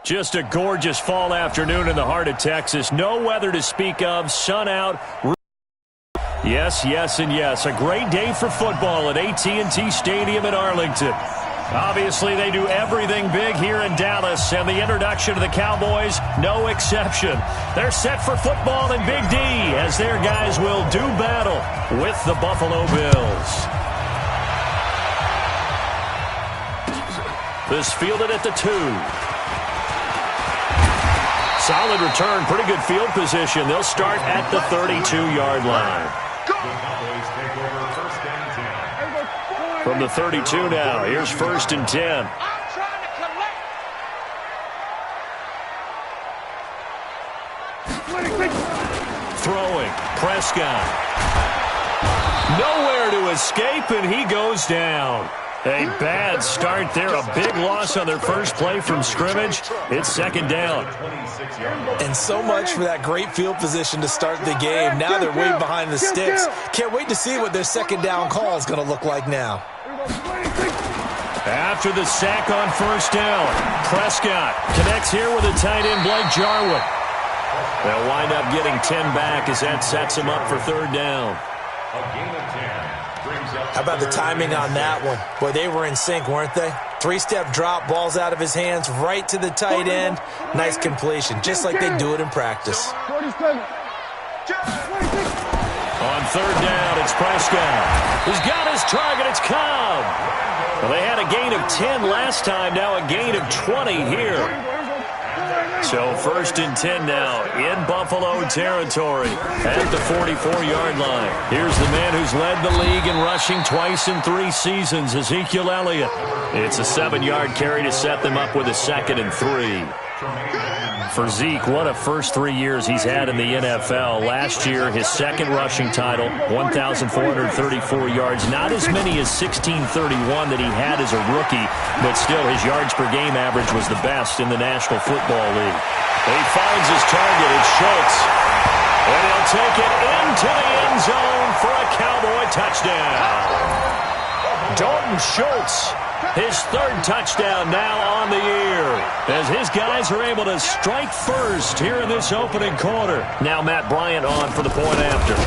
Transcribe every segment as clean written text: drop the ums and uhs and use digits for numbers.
Just a gorgeous fall afternoon in the heart of Texas. No weather to speak of. Sun out. Yes, yes, and yes. A great day for football at AT&T Stadium in Arlington. Obviously, they do everything big here in Dallas, and the introduction to the Cowboys, no exception. They're set for football in Big D as their guys will do battle with the Buffalo Bills. This fielded at the 2. Solid return, pretty good field position. They'll start at the 32-yard line. From the 32 now, here's 1st and 10. Throwing, Prescott. Nowhere to escape, and he goes down. A bad start there, a big loss on their first play from scrimmage. It's 2nd down. And so much for that great field position to start the game. Now they're way behind the sticks. Can't wait to see what their 2nd down call is going to look like now. After the sack on 1st down, Prescott connects here with a tight end, Blake Jarwin. They'll wind up getting 10 back as that sets him up for 3rd down. A gain of 10. How about the timing on that one? Boy, they were in sync, weren't they? 3-step drop, balls out of his hands, right to the tight end. Nice completion, just like they do it in practice. On 3rd down, it's Prescott. He's got his target, it's Cobb. Well, they had a gain of 10 last time, now a gain of 20 here. So 1st and 10 now in Buffalo territory at the 44-yard line. Here's the man who's led the league in rushing twice in 3 seasons, Ezekiel Elliott. It's a 7-yard carry to set them up with a 2nd and 3. For Zeke, what a first 3 years he's had in the NFL. Last year, his 2nd rushing title, 1,434 yards. Not as many as 1,631 that he had as a rookie, but still his yards per game average was the best in the National Football League. He finds his target, it's Schultz. And he'll take it into the end zone for a Cowboy touchdown. Dalton Schultz, his 3rd touchdown now on the year, as his guys are able to strike first here in this opening quarter. Now Matt Bryant on for the point after.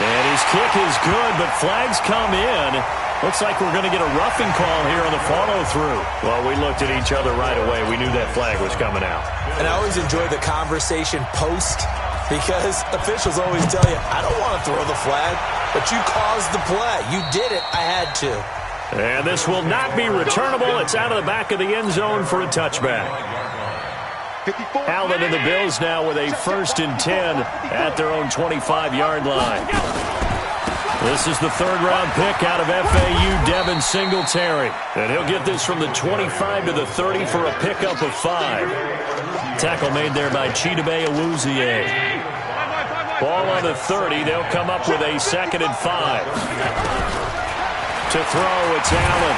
And his kick is good, but flags come in. Looks like we're going to get a roughing call here on the follow-through. Well, we looked at each other right away. We knew that flag was coming out. And I always enjoy the conversation post, because officials always tell you, I don't want to throw the flag, but you caused the play. You did it. I had to. And this will not be returnable. It's out of the back of the end zone for a touchback. Allen and the Bills now with a 1st and 10 at their own 25-yard line. This is the 3rd-round pick out of FAU, Devin Singletary. And he'll get this from the 25 to the 30 for a pickup of 5. Tackle made there by Chidobe Awuzie. Ball on the 30. They'll come up with a 2nd and 5. To throw, it's Allen.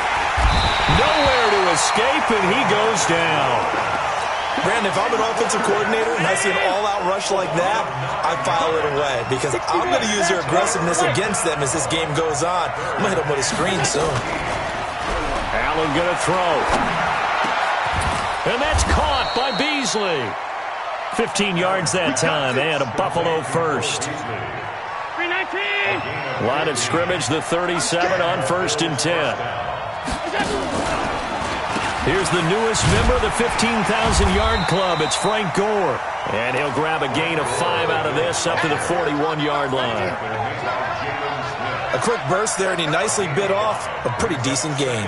Nowhere to escape, and he goes down. Brandon, if I'm an offensive coordinator and I see an all-out rush like that, I file it away, because I'm going to use their aggressiveness against them as this game goes on. I'm going to hit them with a screen soon. Allen going to throw. And that's caught by Beasley. 15 yards that time, and a Buffalo first. Line of scrimmage, the 37 on 1st and 10. Here's the newest member of the 15,000-yard club. It's Frank Gore. And he'll grab a gain of 5 out of this up to the 41-yard line. A quick burst there, and he nicely bit off a pretty decent gain.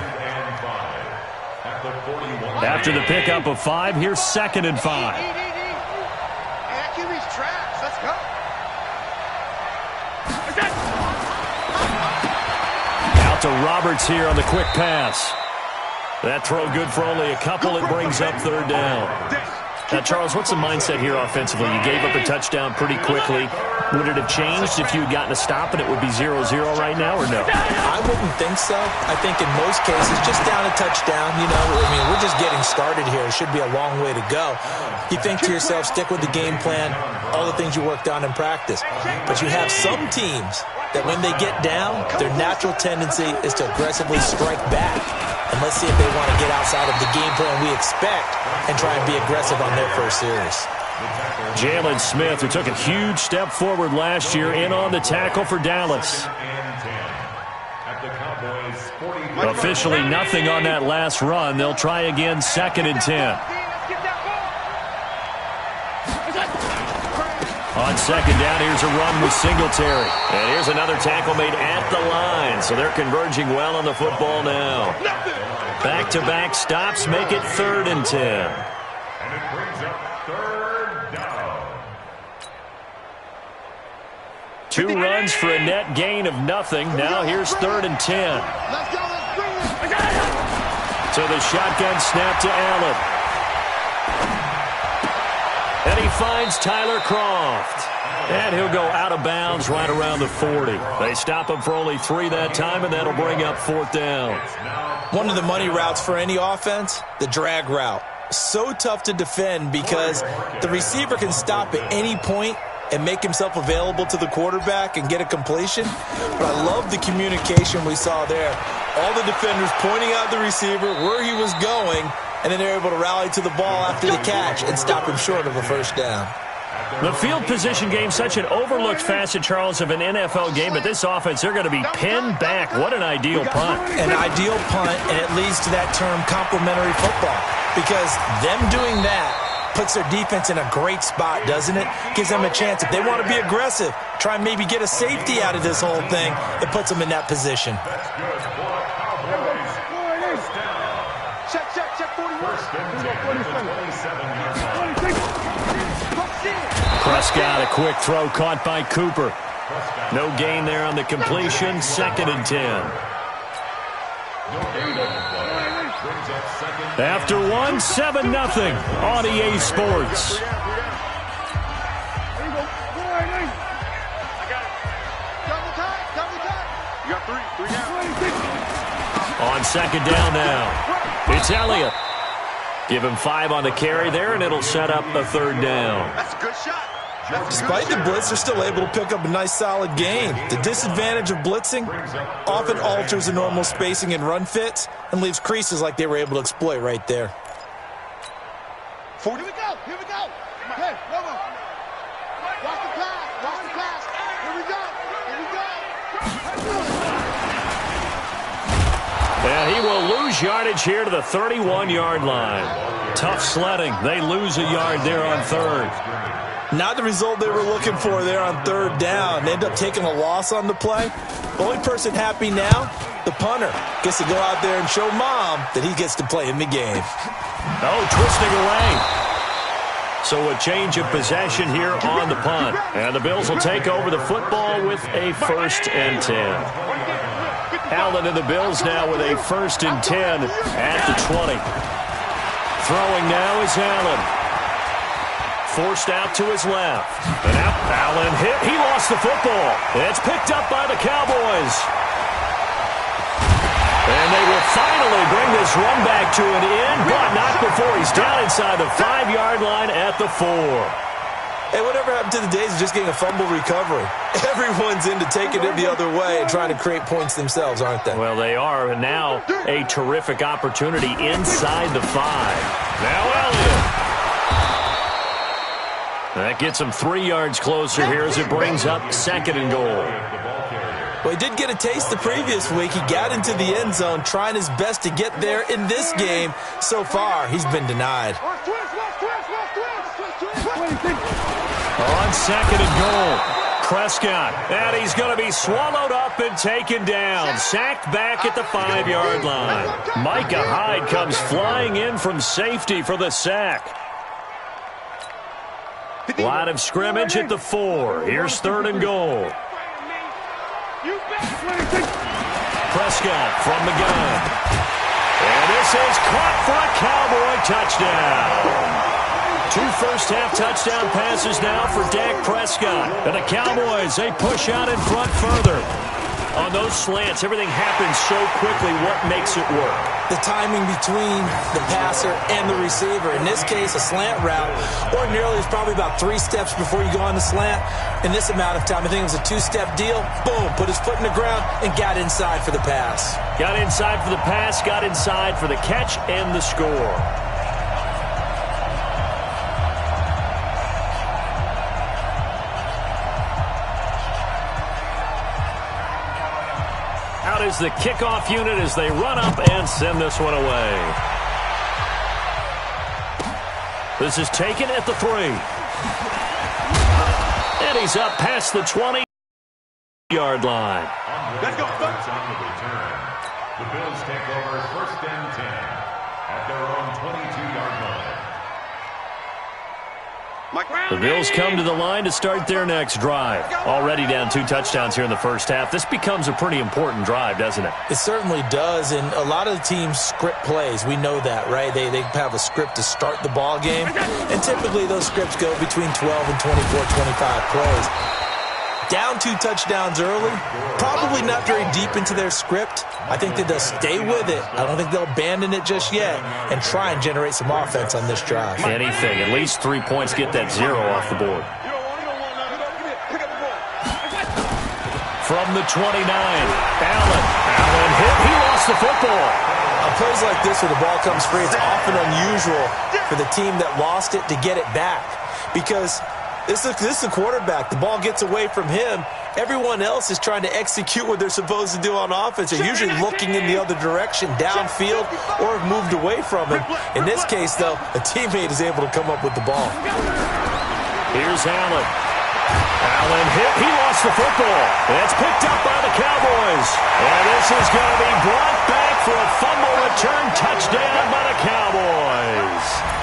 After the pickup of 5, here's 2nd and 5. Out to Roberts here on the quick pass. That throw good for only a couple. It brings up 3rd down. Now, Charles, what's the mindset here offensively? You gave up a touchdown pretty quickly. Would it have changed if you had gotten a stop and it would be 0-0 right now, or no? I wouldn't think so. I think in most cases, just down a touchdown, you know, I mean, we're just getting started here. It should be a long way to go. You think to yourself, stick with the game plan, all the things you worked on in practice. But you have some teams that when they get down, their natural tendency is to aggressively strike back. And let's see if they want to get outside of the game plan we expect and try and be aggressive on their first series. Jalen Smith, who took a huge step forward last year, in on the tackle for Dallas. Officially nothing on that last run. They'll try again, 2nd and 10. On 2nd down, here's a run with Singletary. And here's another tackle made at the line. So they're converging well on the football now. Back-to-back stops make it 3rd and 10. And it brings up 3rd down. 2 runs for a net gain of nothing. Now here's 3rd and 10. So the shotgun snap to Allen. And he finds Tyler Croft. And he'll go out of bounds right around the 40. They stop him for only 3 that time, and that'll bring up 4th down. One of the money routes for any offense, the drag route. So tough to defend because the receiver can stop at any point and make himself available to the quarterback and get a completion. But I love the communication we saw there. All the defenders pointing out the receiver, where he was going, and then they're able to rally to the ball after the catch and stop him short of a 1st down. The field position game, such an overlooked facet, Charles, of an NFL game, but this offense, they're going to be pinned back. What an ideal punt. An ideal punt, and it leads to that term complementary football, because them doing that puts their defense in a great spot, doesn't it? Gives them a chance. If they want to be aggressive, try and maybe get a safety out of this whole thing, it puts them in that position. Prescott, a quick throw caught by Cooper. No gain there on the completion. 2nd and 10. After 1, 7-0 on EA Sports. On 2nd down now, it's Elliott. Give him 5 on the carry there, and it'll set up a 3rd down. That's a good shot. Despite the blitz, they're still able to pick up a nice, solid gain. The disadvantage of blitzing often alters the normal spacing and run fits and leaves creases like they were able to exploit right there. Here we go. Here we go. Hey, Robo. Watch the pass. Watch the pass. Here we go. Here we go. And he will lose yardage here to the 31-yard line. Tough sledding. They lose a yard there on 3rd. Not the result they were looking for there on 3rd down. They end up taking a loss on the play. The only person happy now, the punter, gets to go out there and show Mom that he gets to play in the game. Oh, twisting away. So a change of possession here on the punt. And the Bills will take over the football with a 1st and 10. Allen and the Bills now with a 1st and 10 at the 20. Throwing now is Allen. Forced out to his left. And out, Allen hit. He lost the football. It's picked up by the Cowboys. And they will finally bring this run back to an end, but not before he's down inside the 5-yard line at the 4. Hey, whatever happened to the days of just getting a fumble recovery? Everyone's into taking it the other way and trying to create points themselves, aren't they? Well, they are. And now a terrific opportunity inside the 5. Now Elliott. That gets him 3 yards closer here as it brings up 2nd and goal. Well, he did get a taste the previous week. He got into the end zone trying his best to get there in this game. So far, he's been denied. On 2nd and goal, Prescott. And he's going to be swallowed up and taken down. Sacked back at the 5-yard line. Micah Hyde comes flying in from safety for the sack. Line of scrimmage at the 4. Here's 3rd and goal. Prescott from the gun. And this is caught for a Cowboy touchdown. 2 first-half touchdown passes now for Dak Prescott. And the Cowboys, they push out in front further. On those slants, everything happens so quickly. What makes it work? The timing between the passer and the receiver. In this case, a slant route ordinarily is probably about 3 steps before you go on the slant. In this amount of time, I think it was a 2-step deal. Boom, put his foot in the ground and got inside for the pass. Got inside for the pass, got inside for the catch and the score. Out is the kickoff unit as they run up and send this one away. This is taken at the 3. And he's up past the 20-yard line. Let's go. The Bills take over 1st and 10 at their own 22-yard line. The Bills come to the line to start their next drive. Already down 2 touchdowns here in the first half. This becomes a pretty important drive, doesn't it? It certainly does, and a lot of the teams script plays. We know that, right? They have a script to start the ball game, and typically those scripts go between 12 and 24, 25 plays. Down 2 touchdowns early, probably not very deep into their script. I think that they'll stay with it. I don't think they'll abandon it just yet and try and generate some offense on this drive. Anything. At least 3 points, get that 0 off the board. From the 29, Allen hit. He lost the football. On plays like this where the ball comes free, it's often unusual for the team that lost it to get it back because this is the quarterback. The ball gets away from him. Everyone else is trying to execute what they're supposed to do on offense. They're usually looking in the other direction, downfield, or have moved away from him. In this case, though, a teammate is able to come up with the ball. Here's Allen. Allen hit. He lost the football. That's picked up by the Cowboys. And this is going to be brought back for a fumble return touchdown by the Cowboys.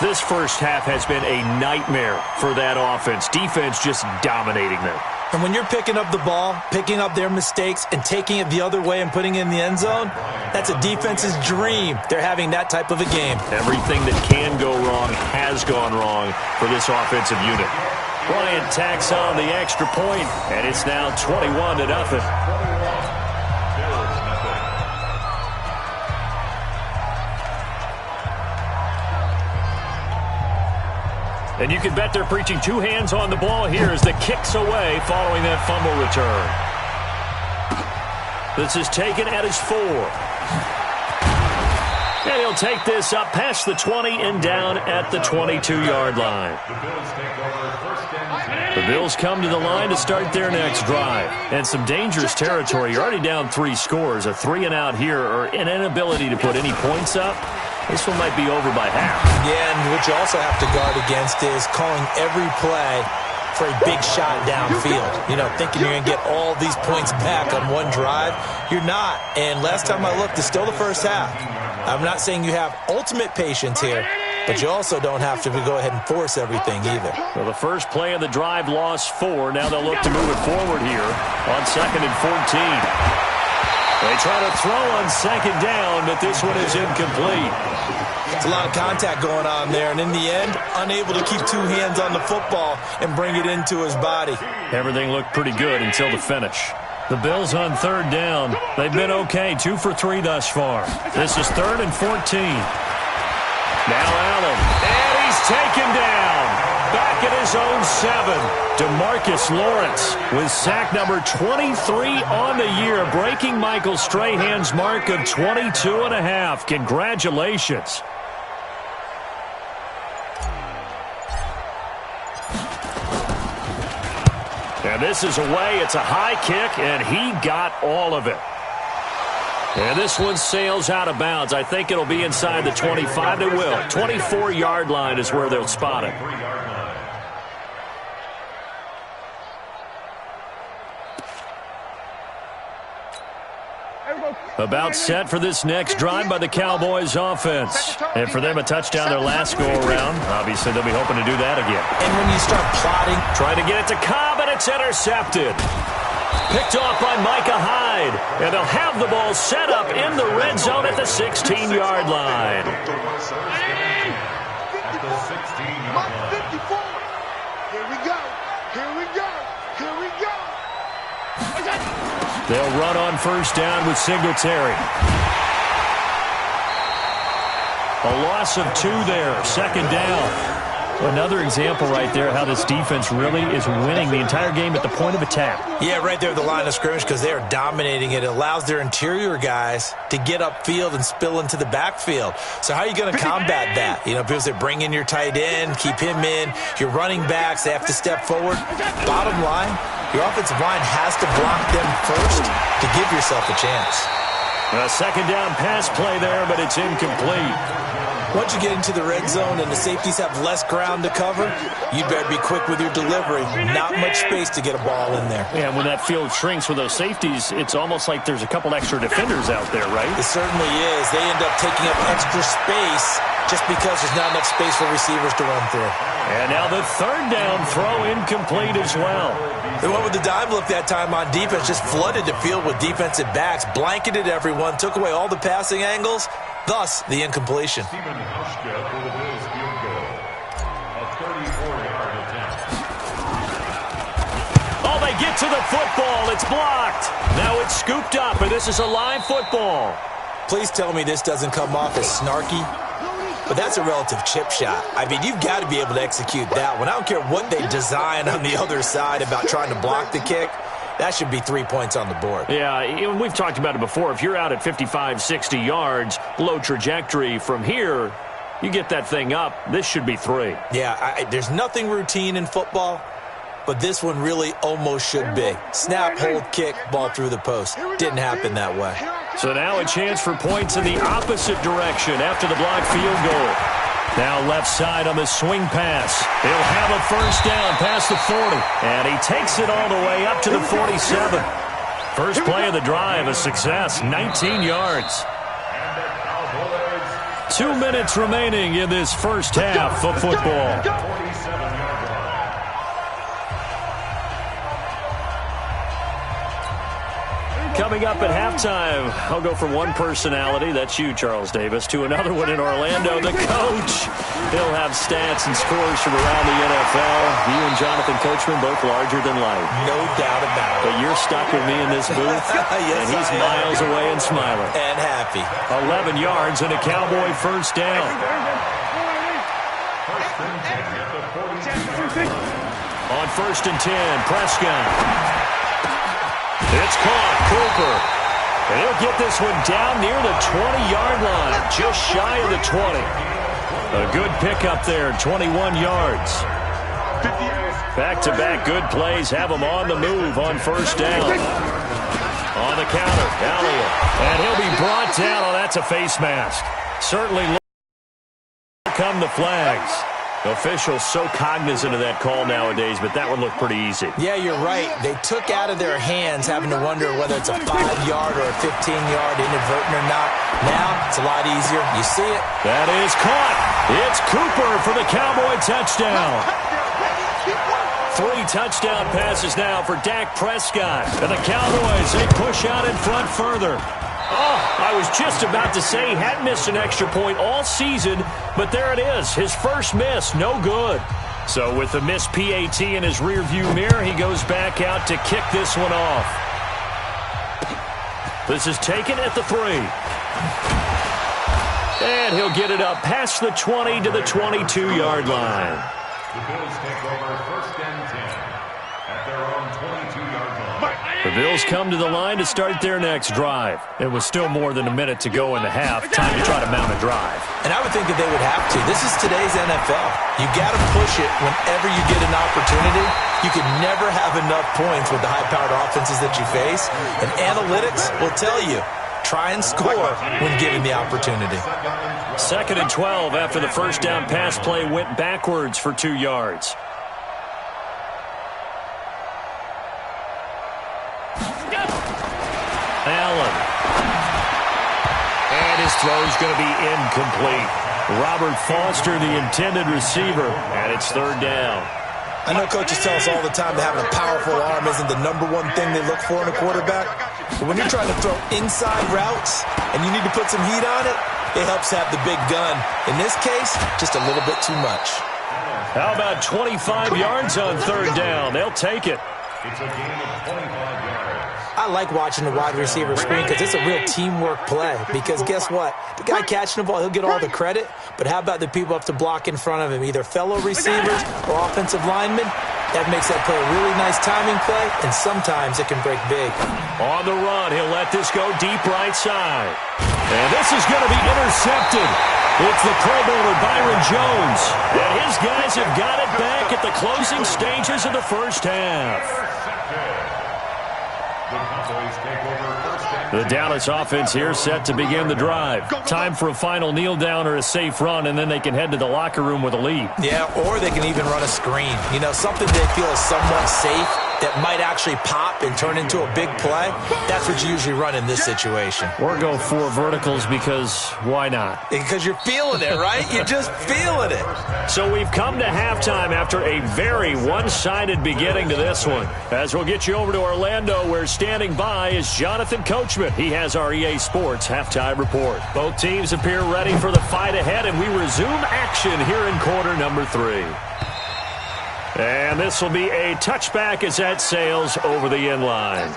This first half has been a nightmare for that offense. Defense just dominating them. And when you're picking up the ball, picking up their mistakes, and taking it the other way and putting it in the end zone, that's a defense's dream. They're having that type of a game. Everything that can go wrong has gone wrong for this offensive unit. Bryant tacks on the extra point, and it's now 21-0. And you can bet they're preaching 2 hands on the ball here as the kick's away following that fumble return. This is taken at his 4. And he'll take this up past the 20 and down at the 22-yard line. The Bills come to the line to start their next drive. And some dangerous territory. You're already down 3 scores. A 3-and-out here or an inability to put any points up. This one might be over by half. Yeah, and what you also have to guard against is calling every play for a big shot downfield. You know, thinking you're going to get all these points back on one drive. You're not. And last time I looked, it's still the first half. I'm not saying you have ultimate patience here, but you also don't have to go ahead and force everything either. Well, the first play of the drive lost 4. Now they'll look to move it forward here on 2nd and 14. They try to throw on 2nd down, but this one is incomplete. It's a lot of contact going on there, and in the end, unable to keep 2 hands on the football and bring it into his body. Everything looked pretty good until the finish. The Bills on 3rd down. They've been okay, 2 for 3 thus far. This is 3rd and 14. Now Allen, and he's taken down. Back at his own 7. DeMarcus Lawrence with sack number 23 on the year, breaking Michael Strahan's mark of 22.5. Congratulations. And this is away. It's a high kick, and he got all of it. And this one sails out of bounds. I think it'll be inside the 25. It will. 24-yard line is where they'll spot it. About set for this next drive by the Cowboys offense. And for them, a touchdown their last go-around. Obviously, they'll be hoping to do that again. And when you start plotting, trying to get it to Cobb, and it's intercepted. Picked off by Micah Hyde. And they'll have the ball set up in the red zone at the 16-yard line. At the 16-yard line. 54. Here we go. Here we go. Here we go. They'll run on first down with Singletary. A loss of 2 there, second down. Another example right there how this defense really is winning the entire game at the point of attack. Yeah, right there at the line of scrimmage because they are dominating it. It allows their interior guys to get upfield and spill into the backfield. So how are you going to combat that? You know, people say bring in your tight end, keep him in. Your running backs, they have to step forward. Bottom line, your offensive line has to block them first to give yourself a chance. A second down pass play there, but it's incomplete. Once you get into the red zone and the safeties have less ground to cover, you better be quick with your delivery. Not much space to get a ball in there. Yeah, when that field shrinks with those safeties, it's almost like there's a couple extra defenders out there, right? It certainly is. They end up taking up extra space just because there's not enough space for receivers to run through. And now the third down throw incomplete as well. They went with the dime look that time on defense, just flooded the field with defensive backs, blanketed everyone, took away all the passing angles, thus the incompletion. Stephen Hushka for the Bills field goal. A 34-yard attempt. Oh, they get to the football. It's blocked. Now it's scooped up, and this is a live football. Please tell me this doesn't come off as snarky, but that's a relative chip shot. I mean, you've got to be able to execute that one. I don't care what they design on the other side about trying to block the kick. That should be 3 points on the board. Yeah, we've talked about it before. If you're out at 55, 60 yards, low trajectory from here, you get that thing up, this should be 3. Yeah, there's nothing routine in football, but this one really almost should be. Snap, hold, kick, ball through the post. Didn't happen that way. So now a chance for points in the opposite direction after the blocked field goal. Now left side on the swing pass. He'll have a first down past the 40. And he takes it all the way up to the 47. First play of the drive, a success, 19 yards. 2 minutes remaining in this first half of football. Coming up at halftime, I'll go from one personality, that's you, Charles Davis, to another one in Orlando, the coach. He'll have stats and scores from around the NFL. You and Jonathan Coachman, both larger than life. No doubt about it. But you're stuck with me in this booth, Yes, and he's miles away and smiling. And happy. 11 yards and a Cowboy first down. On first and 10, Prescott. It's caught, Cooper. And he'll get this one down near the 20-yard line, just shy of the 20. A good pickup there, 21 yards. Back-to-back good plays have him on the move on first down. On the counter, Elliott. And he'll be brought down. Oh, that's a face mask. Certainly come the flags. Officials so cognizant of that call nowadays, but that one looked pretty easy. Yeah, you're right. They took out of their hands having to wonder whether it's a 5-yard or a 15-yard inadvertent or not. Now, it's a lot easier. You see it. That is caught. It's Cooper for the Cowboy touchdown. 3 touchdown passes now for Dak Prescott. And the Cowboys, they push out in front further. Oh, I was just about to say he hadn't missed an extra point all season, but there it is. His first miss, no good. So with the missed PAT in his rearview mirror, he goes back out to kick this one off. This is taken at the 3. And he'll get it up past the 20 to the 22-yard line. The Bills take over first and 10 at their own 22-yard line. The Bills come to the line to start their next drive. It was still more than a minute to go in the half. Time to try to mount a drive. And I would think that they would have to. This is today's NFL. You got to push it whenever you get an opportunity. You can never have enough points with the high-powered offenses that you face. And analytics will tell you, try and score when given the opportunity. 2nd and 12 after the first down pass play went backwards for 2 yards. Allen. And his throw's going to be incomplete. Robert Foster, the intended receiver, and it's 3rd down. I know coaches tell us all the time that having a powerful arm isn't the #1 thing they look for in a quarterback. But when you're trying to throw inside routes and you need to put some heat on it, it helps have the big gun. In this case, just a little bit too much. How about 25 yards on 3rd down? They'll take it. It's a gain of 25 yards. I like watching the wide receiver screen because it's a real teamwork play. Because guess what? The guy catching the ball, he'll get all the credit. But how about the people up to block in front of him, either fellow receivers or offensive linemen? That makes that play a really nice timing play, and sometimes it can break big. On the run, he'll let this go deep right side. And this is going to be intercepted. It's the Pro Bowler Byron Jones. And his guys have got it back at the closing stages of the first half. The Dallas offense here set to begin the drive. Time for a final kneel down or a safe run, and then they can head to the locker room with a lead. Yeah, or they can even run a screen. You know, something they feel is somewhat safe that might actually pop and turn into a big play. That's what you usually run in this situation. Or go 4 verticals because why not? Because you're feeling it, right? You're just feeling it. So we've come to halftime after a very one-sided beginning to this one. As we'll get you over to Orlando, where standing by is Jonathan Coachman. He has our EA Sports halftime report. Both teams appear ready for the fight ahead, and we resume action here in quarter number 3. And this will be a touchback as that sails over the end line.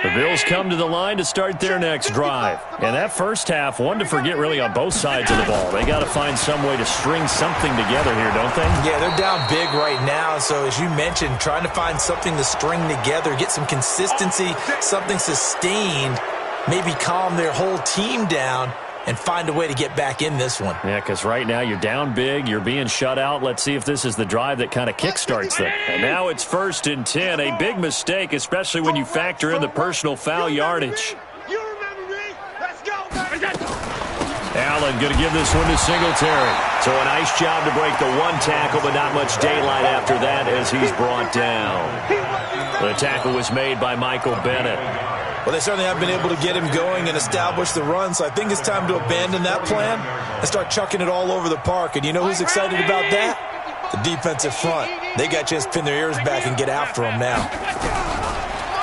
The Bills come to the line to start their next drive. And that first half, one to forget really on both sides of the ball. They got to find some way to string something together here, don't they? Yeah, they're down big right now. So as you mentioned, trying to find something to string together, get some consistency, something sustained, maybe calm their whole team down and find a way to get back in this one. Yeah, because right now you're down big, you're being shut out. Let's see if this is the drive that kind of kickstarts them. And now it's 1st and 10, a big mistake, especially when you factor in the personal foul yardage. Allen going to give this one to Singletary. So a nice job to break the one tackle, but not much daylight after that as he's brought down. The tackle was made by Michael Bennett. Well, they certainly have been able to get him going and establish the run, so I think it's time to abandon that plan and start chucking it all over the park. And you know who's excited about that? The defensive front. They got a chance to pin their ears back and get after him now.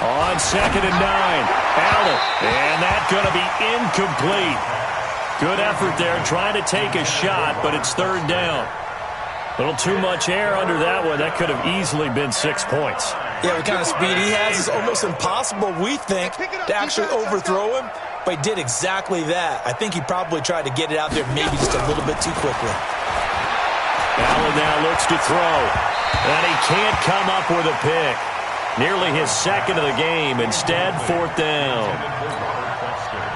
On 2nd and 9, Allen. And that's going to be incomplete. Good effort there trying to take a shot, but it's 3rd down. A little too much air under that one. That could have easily been 6 points. Yeah, the kind of speed he has is almost impossible, we think, to actually overthrow him. But he did exactly that. I think he probably tried to get it out there maybe just a little bit too quickly. Allen now looks to throw. And he can't come up with a pick. Nearly his 2nd of the game. Instead, 4th down.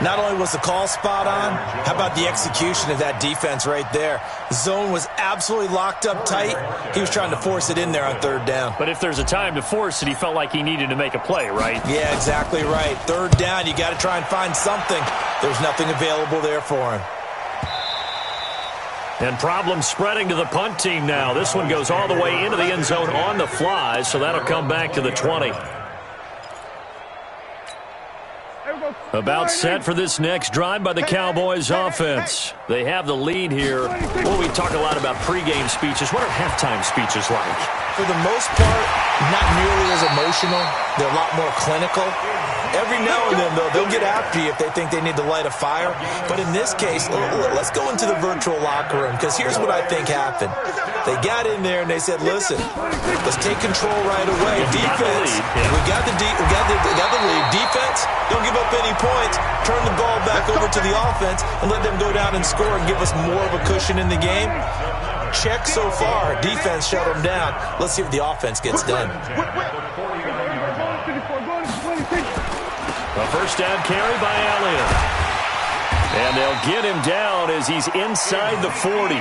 Not only was the call spot on, how about the execution of that defense right there? The zone was absolutely locked up tight. He was trying to force it in there on 3rd down. But if there's a time to force it, he felt like he needed to make a play, right? Yeah, exactly right. 3rd down, you got to try and find something. There's nothing available there for him. And problems spreading to the punt team now. This one goes all the way into the end zone on the fly, so that'll come back to the 20. About set for this next drive by the Cowboys offense. They have the lead here. Well, we talk a lot about pregame speeches. What are halftime speeches like? For the most part, not nearly as emotional. They're a lot more clinical. Every now and then, though, they'll get after you if they think they need to light a fire. But in this case, let's go into the virtual locker room, because here's what I think happened. They got in there and they said, listen, let's take control right away. Defense, we got the lead. Defense, don't give up any points. Turn the ball back over to the offense and let them go down and score and give us more of a cushion in the game. Check so far. Defense shut them down. Let's see if the offense gets done. A first down carry by Elliott. And they'll get him down as he's inside the 40.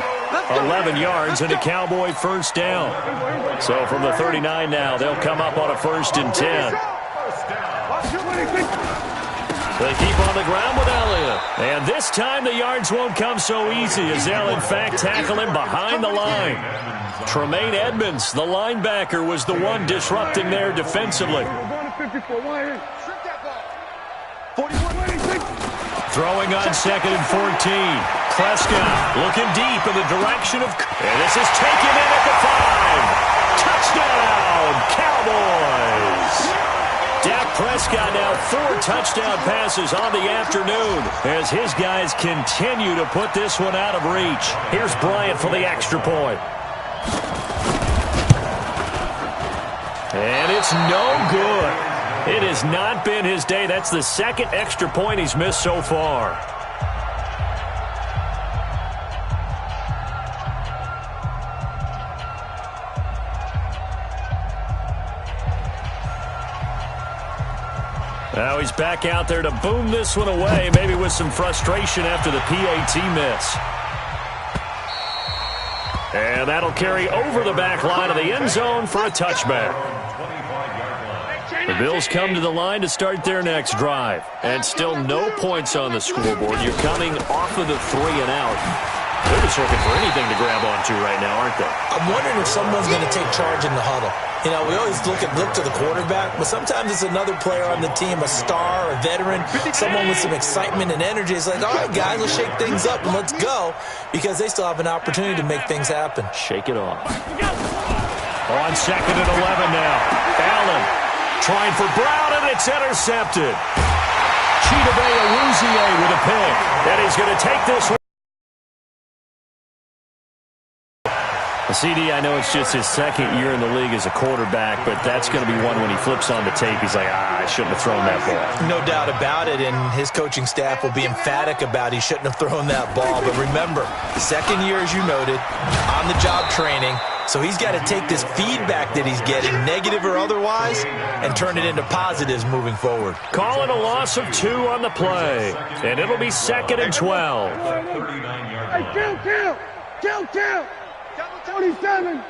11 yards and a Cowboy first down. So from the 39 now, they'll come up on a 1st and 10. They keep on the ground with Elliott. And this time the yards won't come so easy as they'll in fact tackle him behind the line. Tremaine Edmonds, the linebacker, was the one disrupting there defensively. Throwing on 2nd and 14. Prescott looking deep in the direction of... And this is taken in at the 5. Touchdown, Cowboys. Prescott now 4 touchdown passes on the afternoon as his guys continue to put this one out of reach. Here's Bryant for the extra point. And it's no good. It has not been his day. That's the second extra point he's missed so far. Now he's back out there to boom this one away, maybe with some frustration after the PAT miss. And that'll carry over the back line of the end zone for a touchback. The Bills come to the line to start their next drive. And still no points on the scoreboard. You're coming off of the 3 and out. They're just looking for anything to grab onto right now, aren't they? I'm wondering if someone's going to take charge in the huddle. You know, we always look to the quarterback, but sometimes it's another player on the team, a star, a veteran, someone with some excitement and energy. It's like, all right, guys, let's shake things up and let's go, because they still have an opportunity to make things happen. Shake it off. On 2nd and 11 now. Allen trying for Brown, and it's intercepted. Chidobe Awuzie with a pick. And he's going to take this one. CD, I know it's just his second year in the league as a quarterback, but that's going to be one when he flips on the tape. He's like, I shouldn't have thrown that ball. No doubt about it, and his coaching staff will be emphatic about he shouldn't have thrown that ball. But remember, second year, as you noted, on-the-job training, so he's got to take this feedback that he's getting, negative or otherwise, and turn it into positives moving forward. Call it a loss of 2 on the play, and it'll be 2nd and 12. Hey, kill! 27.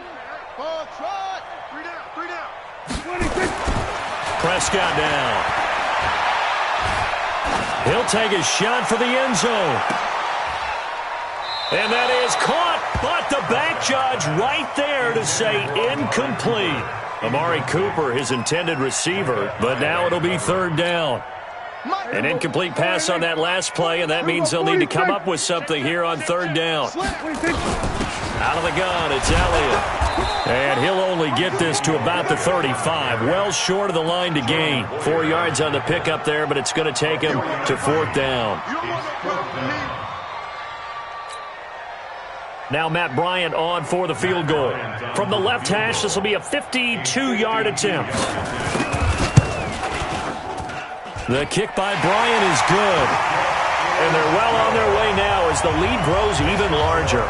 Ball trot. 3 down. 26. Prescott down. He'll take a shot for the end zone. And that is caught, but the back judge right there to say incomplete. Amari Cooper, his intended receiver, but now it'll be 3rd down. An incomplete pass on that last play, and that means they'll need to come up with something here on 3rd down. Out of the gun, it's Elliott. And he'll only get this to about the 35. Well short of the line to gain. 4 yards on the pickup there, but it's going to take him to 4th down. Now Matt Bryant on for the field goal. From the left hash, this will be a 52-yard attempt. The kick by Bryant is good. And they're well on their way now as the lead grows even larger.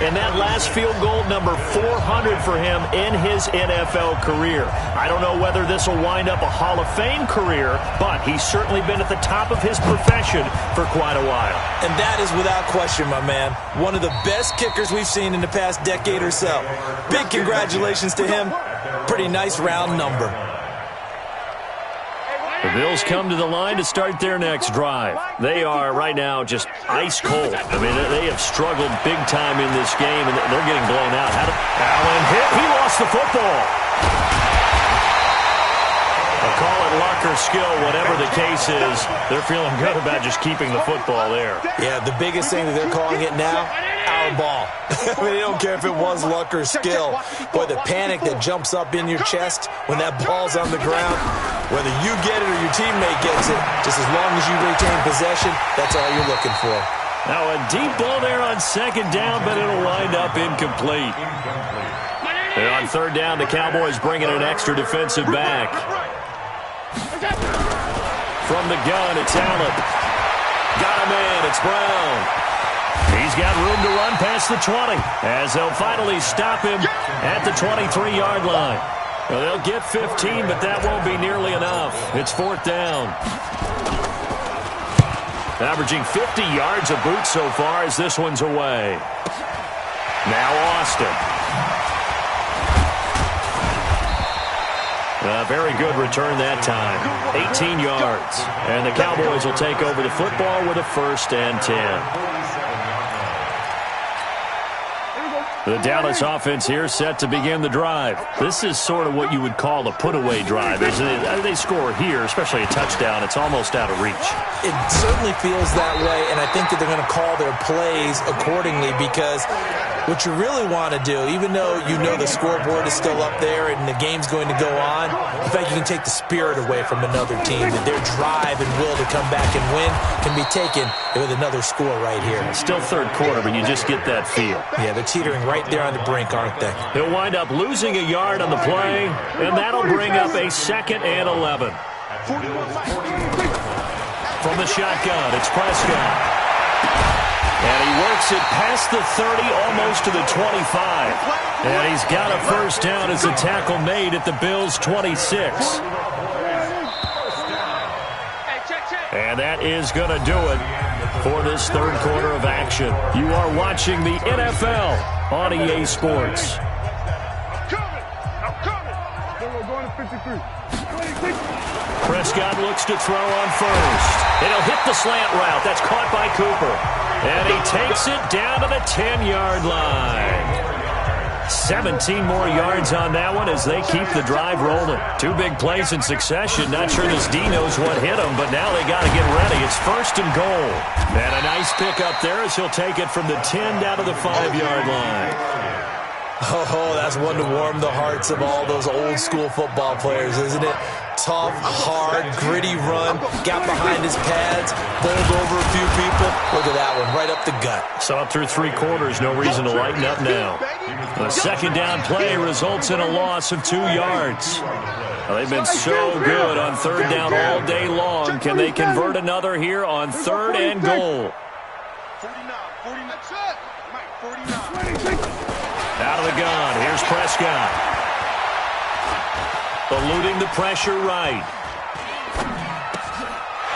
And that last field goal, number 400 for him in his NFL career. I don't know whether this will wind up a Hall of Fame career, but he's certainly been at the top of his profession for quite a while. And that is without question, my man. One of the best kickers we've seen in the past decade or so. Big congratulations to him. Pretty nice round number. The Bills come to the line to start their next drive. They are right now just ice cold. I mean, they have struggled big time in this game, and they're getting blown out. Allen hit. He lost the football. They'll call it luck or skill, whatever the case is. They're feeling good about just keeping the football there. Yeah, the biggest thing that they're calling it now, our ball. I mean, they don't care if it was luck or skill. Boy, the panic that jumps up in your chest when that ball's on the ground, whether you get it or your teammate gets it, just as long as you retain possession, that's all you're looking for. Now a deep ball there on 2nd down, but it'll wind up incomplete. And on 3rd down, the Cowboys bringing an extra defensive back. From the gun, it's Allen. Got him in, it's Brown. He's got room to run past the 20 as they'll finally stop him at the 23-yard line. Well, they'll get 15, but that won't be nearly enough. It's 4th down. Averaging 50 yards a boot so far as this one's away. Now Austin. A very good return that time. 18 yards. And the Cowboys will take over the football with a 1st and 10. The Dallas offense here set to begin the drive. This is sort of what you would call a put-away drive, isn't it? They score here, especially a touchdown. It's almost out of reach. It certainly feels that way, and I think that they're going to call their plays accordingly because What you really want to do, even though you know the scoreboard is still up there and the game's going to go on, in fact, you can take the spirit away from another team, that their drive and will to come back and win can be taken with another score right here. Still third quarter, but you just get that feel. Yeah, they're teetering right there on the brink, aren't they? He'll wind up losing a yard on the play, and that'll bring up a 2nd and 11. From the shotgun, it's Prescott. And he works it past the 30, almost to the 25. And he's got a first down as a tackle made at the Bills' 26. And that is going to do it for this third quarter of action. You are watching the NFL on EA Sports. Prescott looks to throw on first. It'll hit the slant route. That's caught by Cooper. And he takes it down to the 10-yard line. 17 more yards on that one as they keep the drive rolling. 2 big plays in succession. Not sure this D knows what hit him, but now they got to get ready. It's 1st and goal. And a nice pick up there as he'll take it from the 10 down to the 5-yard line. Oh, that's one to warm the hearts of all those old-school football players, isn't it? Tough, hard, gritty run, got behind his pads, bowled over a few people. Look at that one, right up the gut. So up through 3 quarters, no reason to lighten up now. The 2nd down play results in a loss of 2 yards. Well, they've been so good on 3rd down all day long. Can they convert another here on 3rd and goal? Out of the gun, here's Prescott. Eluding the pressure right.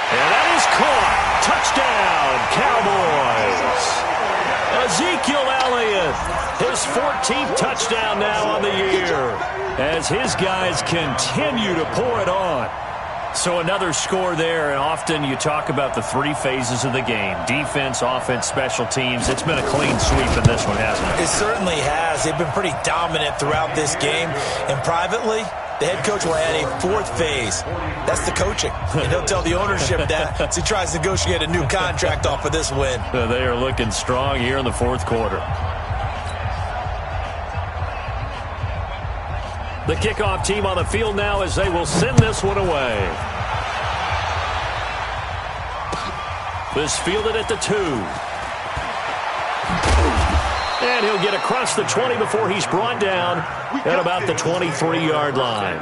And that is caught. Touchdown, Cowboys. Ezekiel Elliott, his 14th touchdown now on the year, as his guys continue to pour it on. So another score there, and often you talk about the 3 phases of the game. Defense, offense, special teams. It's been a clean sweep in this one, hasn't it? It certainly has. They've been pretty dominant throughout this game. And privately, the head coach will add a 4th phase. That's the coaching. And he'll tell the ownership that as he tries to negotiate a new contract off of this win. They are looking strong here in the 4th quarter. The kickoff team on the field now as they will send this one away. This fielded at the 2. And he'll get across the 20 before he's brought down at about the 23-yard line.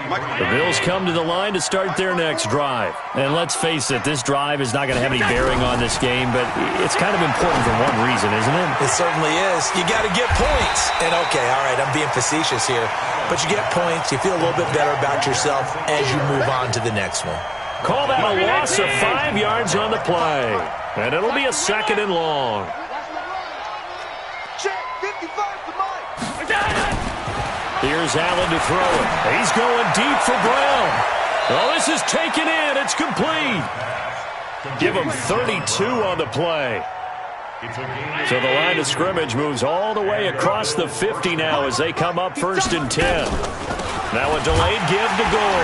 The Bills come to the line to start their next drive. And let's face it, this drive is not going to have any bearing on this game, but it's kind of important for one reason, isn't it? It certainly is. You got to get points. And okay, all right, I'm being facetious here. But you get points, you feel a little bit better about yourself as you move on to the next one. Call that a loss of 5 yards on the play. And it'll be a 2nd and long. Here's Allen to throw it. He's going deep for Brown. Oh, this is taken in. It's complete. Give him 32 on the play. So the line of scrimmage moves all the way across the 50 now as they come up 1st and 10. Now a delayed give to goal.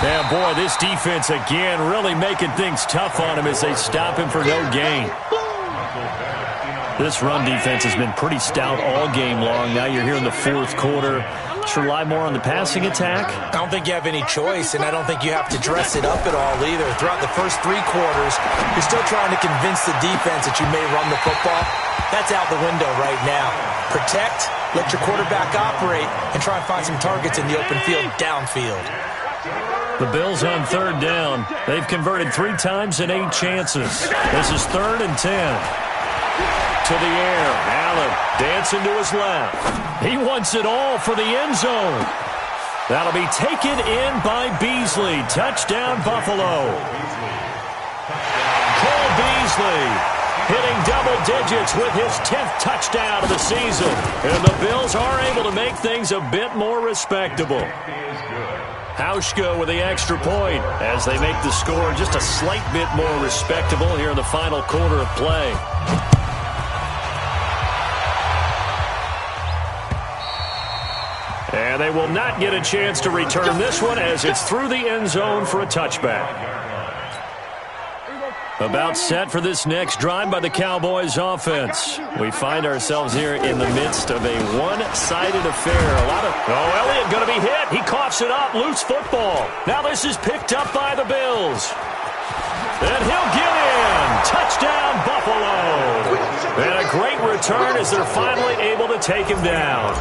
And boy, this defense again really making things tough on him as they stop him for no gain. This run defense has been pretty stout all game long. Now you're here in the 4th quarter. Should rely more on the passing attack? I don't think you have any choice, and I don't think you have to dress it up at all either. Throughout the first 3 quarters, you're still trying to convince the defense that you may run the football. That's out the window right now. Protect, let your quarterback operate, and try and find some targets in the open field downfield. The Bills on 3rd down. They've converted 3 times in 8 chances. This is 3rd and 10. To the air, Allen dancing to his left. He wants it all for the end zone. That'll be taken in by Beasley. Touchdown, Buffalo. Cole Beasley hitting double digits with his 10th touchdown of the season. And the Bills are able to make things a bit more respectable. Hauschka with the extra point as they make the score just a slight bit more respectable here in the final quarter of play. And they will not get a chance to return this one as it's through the end zone for a touchback. About set for this next drive by the Cowboys offense. We find ourselves here in the midst of a one-sided affair. Elliott going to be hit. He coughs it up. Loose football. Now this is picked up by the Bills. And he'll get in. Touchdown, Buffalo. And a great return as they're finally able to take him down.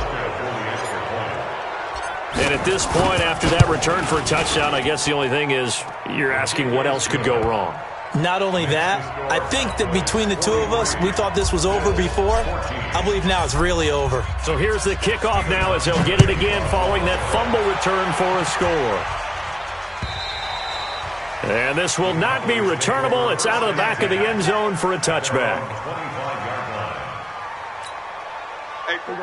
And at this point, after that return for a touchdown, I guess the only thing is you're asking what else could go wrong. Not only that, I think that between the two of us, we thought this was over before. I believe now it's really over. So here's the kickoff now as he'll get it again following that fumble return for a score. And this will not be returnable. It's out of the back of the end zone for a touchback.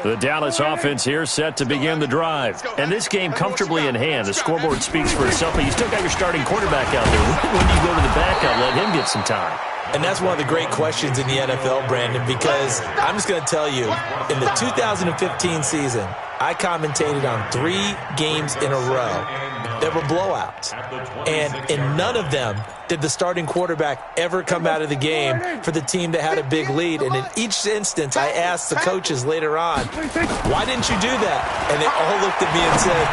The Dallas offense here set to begin the drive. And this game comfortably in hand. The scoreboard speaks for itself, but you still got your starting quarterback out there. When do you go to the backup, let him get some time? And that's one of the great questions in the NFL, Brandon, because I'm just going to tell you, in the 2015 season, I commentated on 3 games in a row that were blowouts. And in none of them did the starting quarterback ever come out of the game for the team that had a big lead. And in each instance, I asked the coaches later on, why didn't you do that? And they all looked at me and said,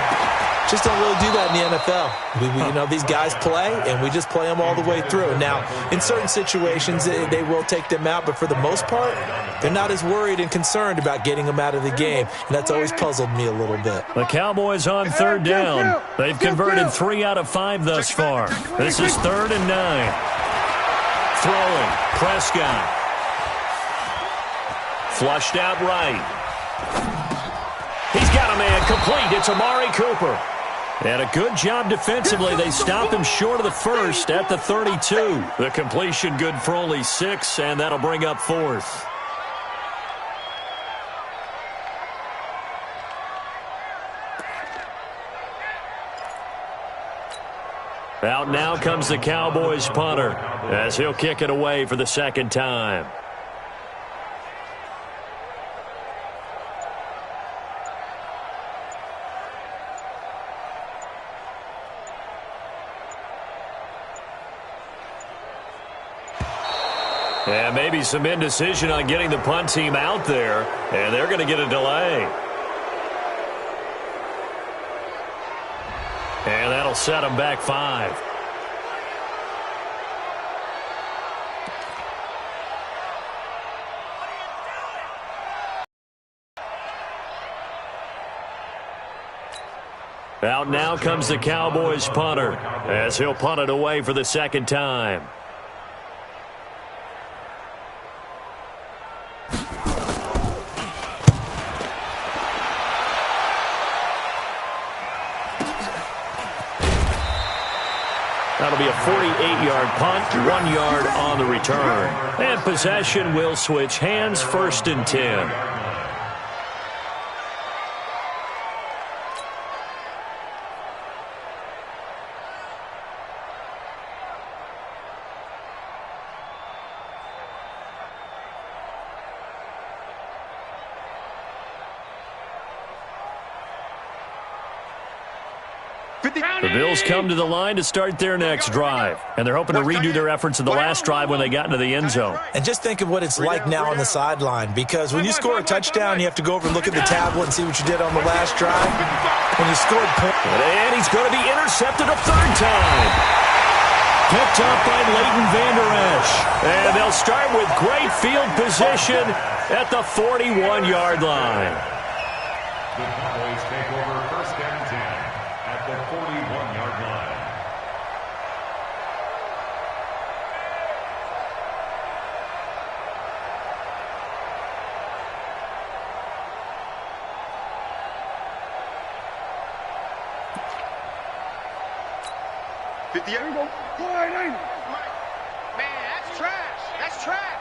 just don't really do that in the NFL. These guys play, and we just play them all the way through. Now, in certain situations, they will take them out, but for the most part, they're not as worried and concerned about getting them out of the game, and that's always puzzled me a little bit. The Cowboys on third down. They've converted 3 out of 5 thus far. This is 3rd and 9. Throwing, Prescott. Flushed out right. He's got a man complete. It's Amari Cooper. And a good job defensively. They stopped him short of the first at the 32. The completion good for only 6, and that'll bring up 4th. Out now comes the Cowboys punter as he'll kick it away for the 2nd time. And maybe some indecision on getting the punt team out there, and they're going to get a delay. And that'll set them back 5. Out now comes the Cowboys punter as he'll punt it away for the 2nd time. That'll be a 48-yard punt, 1 yard on the return. And possession will switch hands, 1st and 10. The Bills come to the line to start their next drive, and they're hoping to redo their efforts in the last drive when they got into the end zone. And just think of what it's like now on the sideline, because when you score a touchdown, you have to go over and look at the tablet and see what you did on the last drive. When you scored points. And he's going to be intercepted a 3rd time. Picked up by Leighton Vander Esch. And they'll start with great field position at the 41-yard line. The Cowboys take over 1st and 10 at the 41-yard line. There you go. Go ahead, man, that's trash. That's trash.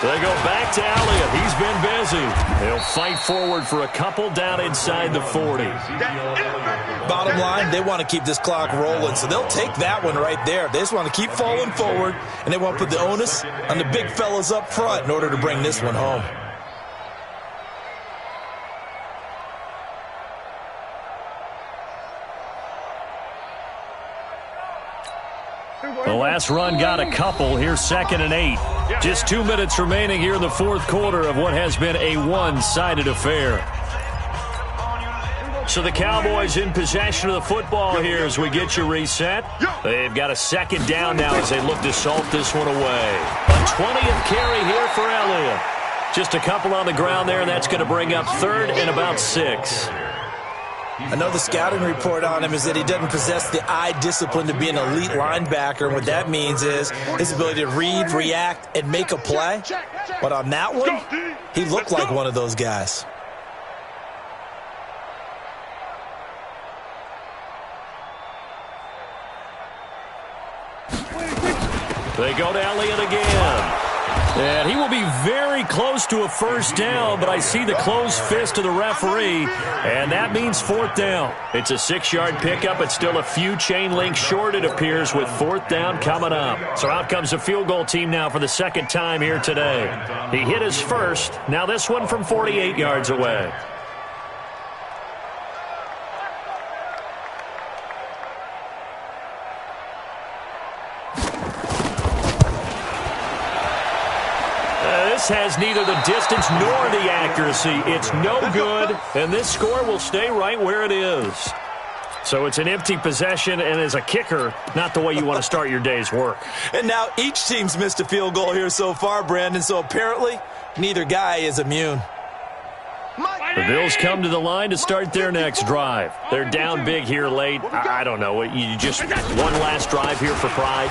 They go back to Elliott. He's been busy. He'll fight forward for a couple down inside the 40. Bottom line, they want to keep this clock rolling, so they'll take that one right there. They just want to keep falling forward, and they want to put the onus on the big fellas up front in order to bring this one home. The last run got a couple. Here's 2nd and 8. Just 2 minutes remaining here in the fourth quarter of what has been a one-sided affair. So the Cowboys in possession of the football here as we get you reset. They've got a 2nd down now as they look to salt this one away. A 20th carry here for Elliott. Just a couple on the ground there, and that's going to bring up 3rd and about 6. I know the scouting report on him is that he doesn't possess the eye discipline to be an elite linebacker. And what that means is his ability to read, react, and make a play. But on that one, he looked like one of those guys. They go to Elliott again. And he will be very close to a first down, but I see the closed fist of the referee, and that means 4th down. It's a 6-yard pickup. It's still a few chain links short, it appears, with 4th down coming up. So out comes the field goal team now for the 2nd time here today. He hit his first. Now this one from 48 yards away. This has neither the distance nor the accuracy. It's no good, and this score will stay right where it is. So it's an empty possession, and as a kicker, not the way you want to start your day's work. And now each team's missed a field goal here so far, Brandon, so apparently neither guy is immune. The Bills come to the line to start their next drive. They're down big here late. I don't know. You just one last drive here for pride?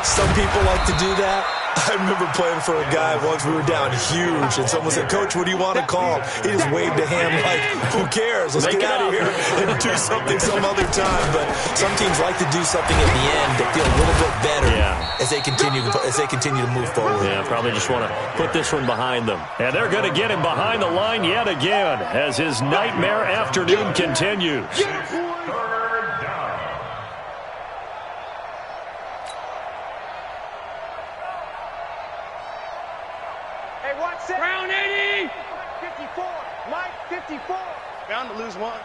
Some people like to do that. I remember playing for a guy once. We were down huge, and someone said, "Coach, what do you want to call?" He just waved a hand like, "Who cares? Let's get out of here and do something some other time." But some teams like to do something at the end that feel a little bit better as they continue to move forward. Yeah, probably just want to put this one behind them. And they're going to get him behind the line yet again as his nightmare afternoon continues. Round 80. 54. Mike, 54. Bound to lose one.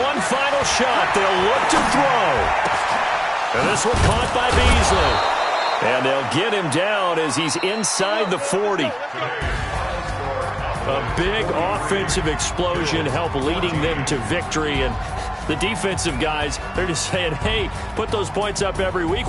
One final shot. They'll look to throw. And this one caught by Beasley. And they'll get him down as he's inside the 40. A big offensive explosion helped leading them to victory. And the defensive guys, they're just saying, hey, put those points up every week.